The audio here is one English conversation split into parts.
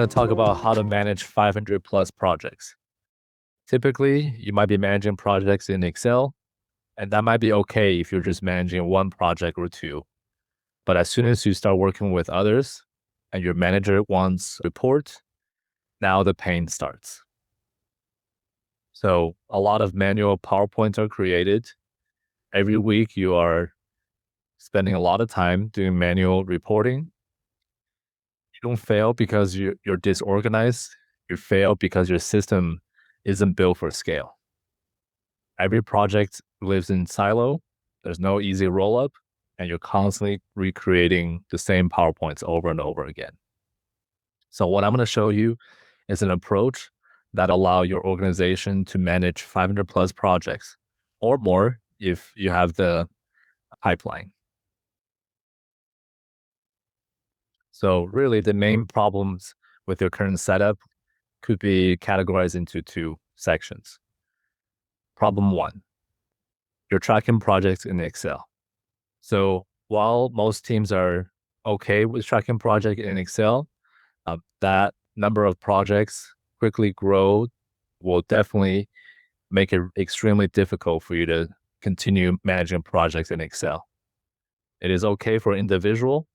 going to talk about how to manage 500 plus projects. Typically, you might be managing projects in Excel, and that might be okay if you're just managing one project or two. But as soon as you start working with others and your manager wants report, now the pain starts. So a lot of manual PowerPoints are created. Every week you are spending a lot of time doing manual reporting. You don't fail because you're disorganized. You fail because your system isn't built for scale. Every project lives in silo. There's no easy roll up, and you're constantly recreating the same PowerPoints over and over again. So what I'm going to show you is an approach that allow your organization to manage 500 plus projects or more if you have the pipeline. So really the main problems with your current setup could be categorized into two sections. Problem one, you're tracking projects in Excel. So while most teams are okay with tracking project in Excel, that number of projects quickly grow will definitely make it extremely difficult for you to continue managing projects in Excel. It is okay for individual,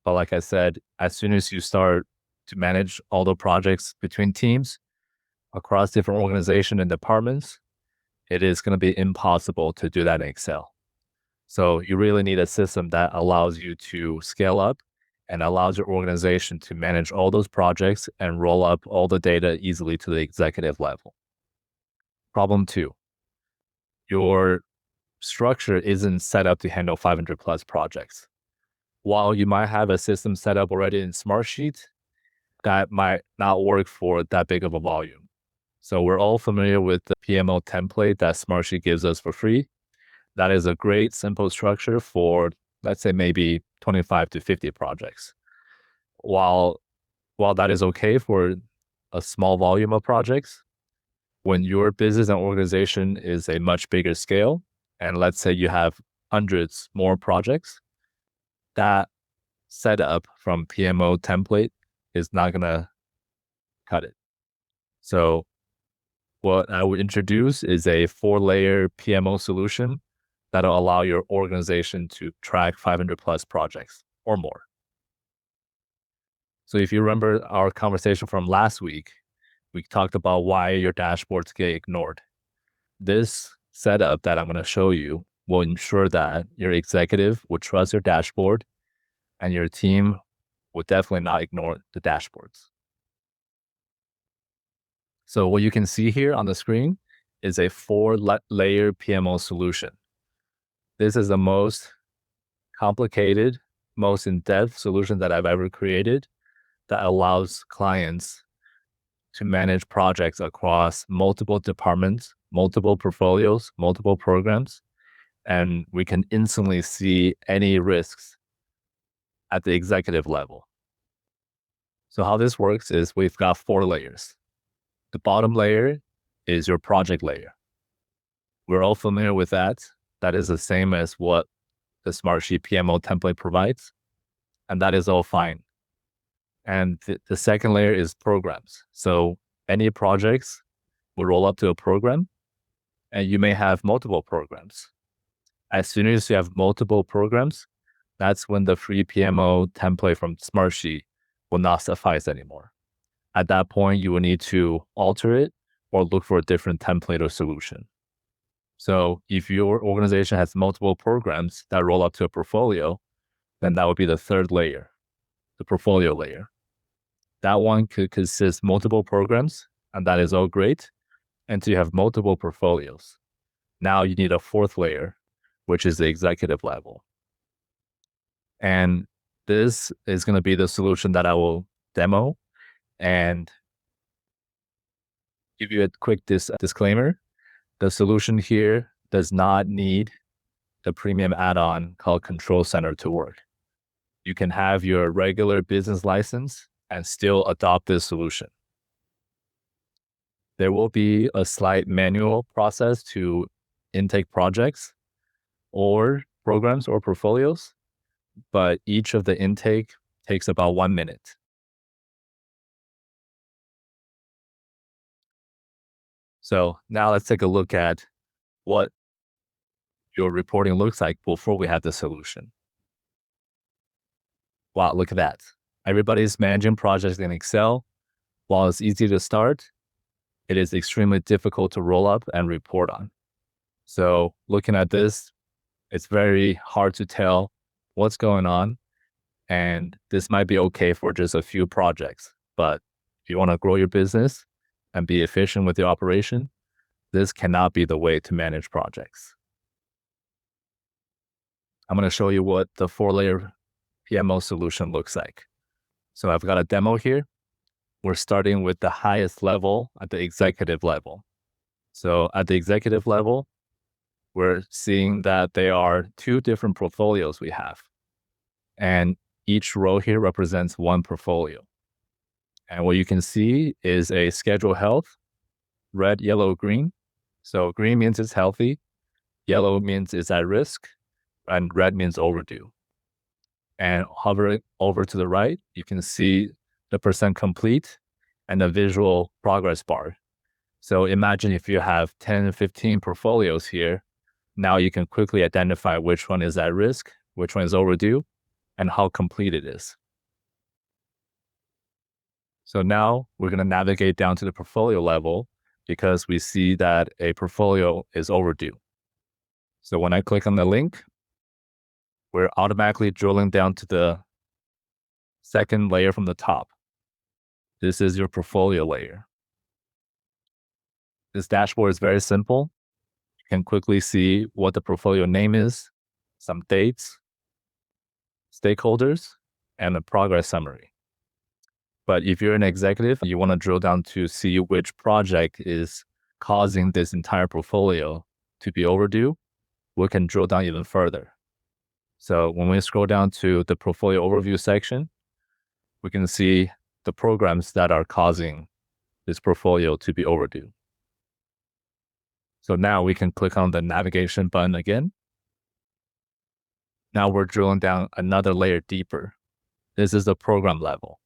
but like I said, as soon as you start to manage all the projects between teams across different organizations and departments, it is going to be impossible to do that in Excel. So you really need a system that allows you to scale up and allows your organization to manage all those projects and roll up all the data easily to the executive level. Problem two, your structure isn't set up to handle 500 plus projects. While you might have a system set up already in Smartsheet, that might not work for that big of a volume. So we're all familiar with the PMO template that Smartsheet gives us for free. That is a great simple structure for, let's say, maybe 25 to 50 projects. While that is okay for a small volume of projects, when your business and organization is a much bigger scale, and let's say you have hundreds more projects, that setup from PMO template is not going to cut it. So what I would introduce is a 4-layer PMO solution that'll allow your organization to track 500 plus projects or more. So if you remember our conversation from last week, we talked about why your dashboards get ignored. This setup that I'm going to show you will ensure that your executive will trust your dashboard and your team will definitely not ignore the dashboards. So what you can see here on the screen is a 4-layer PMO solution. This is the most complicated, most in-depth solution that I've ever created that allows clients to manage projects across multiple departments, multiple portfolios, multiple programs, and we can instantly see any risks at the executive level. So how this works is we've got 4 layers. The bottom layer is your project layer. We're all familiar with that. That is the same as what the Smartsheet PMO template provides, and that is all fine. And the second layer is programs. So any projects will roll up to a program, and you may have multiple programs. As soon as you have multiple programs, that's when the free PMO template from Smartsheet will not suffice anymore. At that point, you will need to alter it or look for a different template or solution. So if your organization has multiple programs that roll up to a portfolio, then that would be the third layer, the portfolio layer. That one could consist multiple programs, and that is all great until you have multiple portfolios. Now you need a 4th layer, which is the executive level. And this is going to be the solution that I will demo and give you a quick disclaimer. The solution here does not need the premium add-on called Control Center to work. You can have your regular business license and still adopt this solution. There will be a slight manual process to intake projects or programs or portfolios, but each of the intake takes about 1 minute. So now let's take a look at what your reporting looks like before we have the solution. Wow, look at that. Everybody's managing projects in Excel. While it's easy to start, it is extremely difficult to roll up and report on. So looking at this, it's very hard to tell what's going on. And this might be okay for just a few projects. But if you want to grow your business and be efficient with your operation, this cannot be the way to manage projects. I'm going to show you what the 4-layer PMO solution looks like. So I've got a demo here. We're starting with the highest level at the executive level. So at the executive level, we're seeing that there are 2 different portfolios we have. And each row here represents one portfolio. And what you can see is a schedule health, red, yellow, green. So green means it's healthy, yellow means it's at risk, and red means overdue. And hovering over to the right, you can see the percent complete and the visual progress bar. So imagine if you have 10, 15 portfolios here, now you can quickly identify which one is at risk, which one is overdue, and how complete it is. So now we're going to navigate down to the portfolio level because we see that a portfolio is overdue. So when I click on the link, we're automatically drilling down to the second layer from the top. This is your portfolio layer. This dashboard is very simple. You can quickly see what the portfolio name is, some dates, stakeholders, and a progress summary. But if you're an executive, you want to drill down to see which project is causing this entire portfolio to be overdue, we can drill down even further. So when we scroll down to the portfolio overview section, we can see the programs that are causing this portfolio to be overdue. So now we can click on the navigation button again. Now we're drilling down another layer deeper. This is the program level.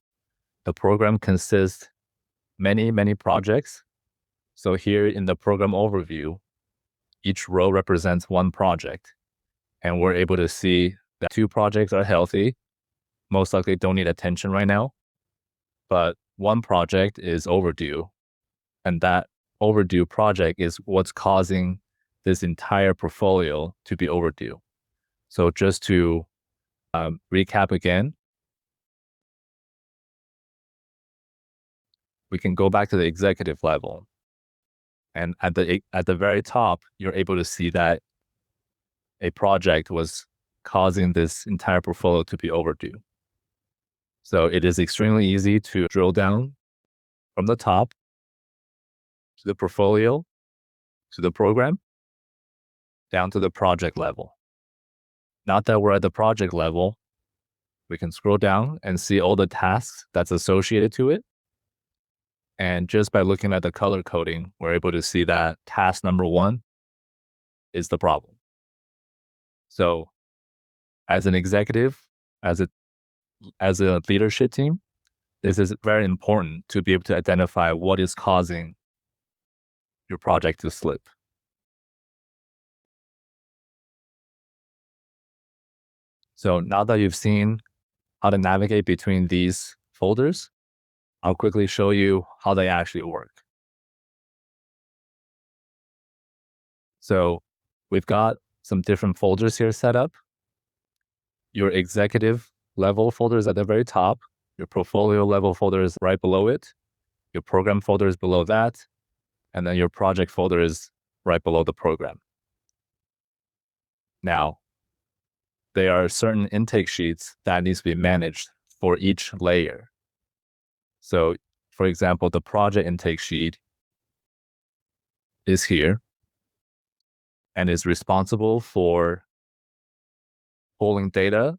The program consists many projects. So here in the program overview, each row represents one project. And we're able to see that 2 projects are healthy, most likely don't need attention right now, but 1 project is overdue. And that overdue project is what's causing this entire portfolio to be overdue. So just to recap again, we can go back to the executive level. And at the very top, you're able to see that a project was causing this entire portfolio to be overdue. So it is extremely easy to drill down from the top to the portfolio, to the program, down to the project level. Now that we're at the project level, we can scroll down and see all the tasks that's associated to it. And just by looking at the color coding, we're able to see that task number 1 is the problem. So as an executive, as a leadership team, this is very important to be able to identify what is causing your project to slip. So now that you've seen how to navigate between these folders, I'll quickly show you how they actually work. So we've got some different folders here set up. Your executive level folder is at the very top. Your portfolio level folder is right below it. Your program folder is below that. And then your project folder is right below the program. Now, there are certain intake sheets that needs to be managed for each layer. So, for example, the project intake sheet is here and is responsible for pulling data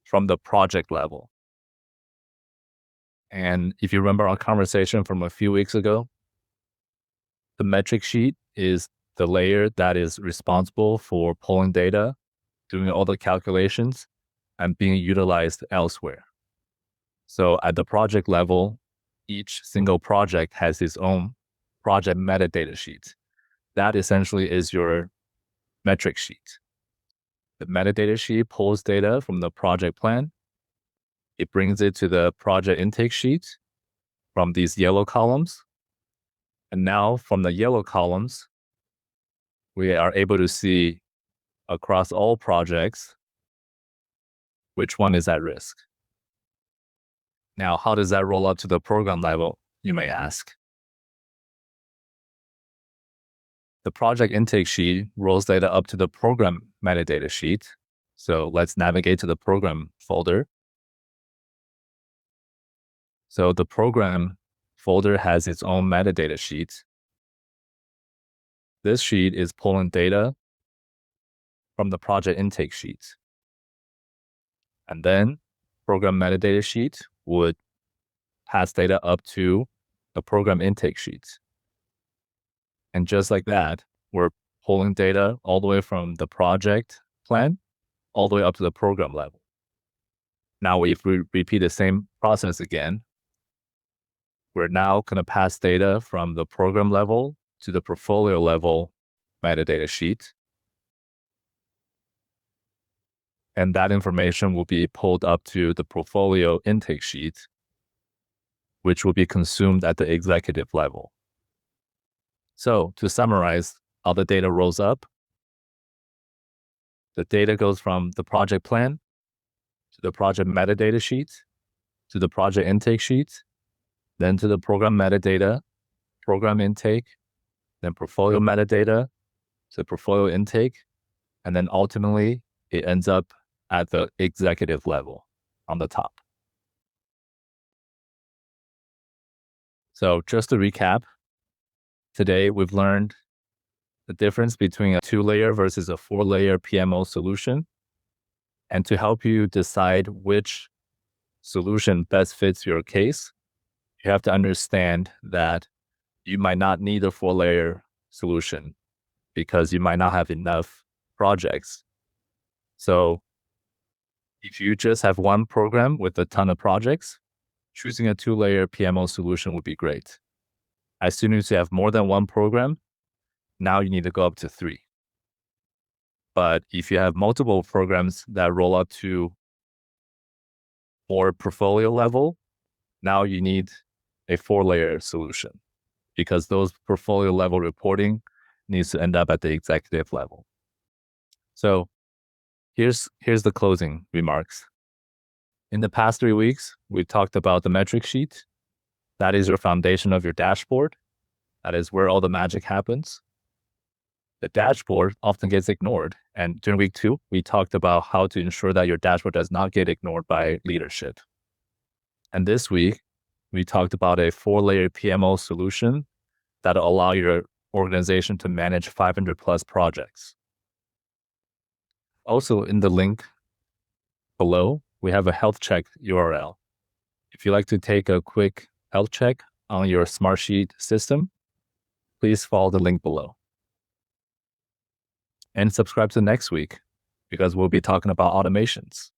from the project level. And if you remember our conversation from a few weeks ago, the metric sheet is the layer that is responsible for pulling data, doing all the calculations, and being utilized elsewhere. So at the project level, each single project has its own project metadata sheet. That essentially is your metric sheet. The metadata sheet pulls data from the project plan. It brings it to the project intake sheet from these yellow columns. And now from the yellow columns, we are able to see across all projects which one is at risk. Now, how does that roll up to the program level, you may ask? The project intake sheet rolls data up to the program metadata sheet. So let's navigate to the program folder. So the program folder has its own metadata sheet. This sheet is pulling data from the project intake sheet. And then program metadata sheet would pass data up to the program intake sheet. And just like that, we're pulling data all the way from the project plan all the way up to the program level. Now, if we repeat the same process again, we're now going to pass data from the program level to the portfolio level metadata sheet. And that information will be pulled up to the portfolio intake sheet, which will be consumed at the executive level. So to summarize, how the data rolls up, the data goes from the project plan to the project metadata sheet, to the project intake sheet, then to the program metadata, program intake, then portfolio metadata, to portfolio intake, and then ultimately it ends up at the executive level on the top. So just to recap, today we've learned the difference between a 2-layer versus a 4-layer PMO solution. And to help you decide which solution best fits your case, you have to understand that you might not need a 4-layer solution because you might not have enough projects. So if you just have one program with a ton of projects, choosing a 2-layer PMO solution would be great. As soon as you have more than one program, now you need to go up to 3. But if you have multiple programs that roll up to more portfolio level, now you need a 4-layer solution because those portfolio level reporting needs to end up at the executive level. So here's the closing remarks. In the past 3 weeks, we've talked about the metric sheet. That is your foundation of your dashboard. That is where all the magic happens. The dashboard often gets ignored. And during week 2, we talked about how to ensure that your dashboard does not get ignored by leadership. And this week, we talked about a 4-layer PMO solution that'll allow your organization to manage 500 plus projects. Also in the link below, we have a health check URL. If you'd like to take a quick health check on your Smartsheet system, please follow the link below. And subscribe to next week because we'll be talking about automations.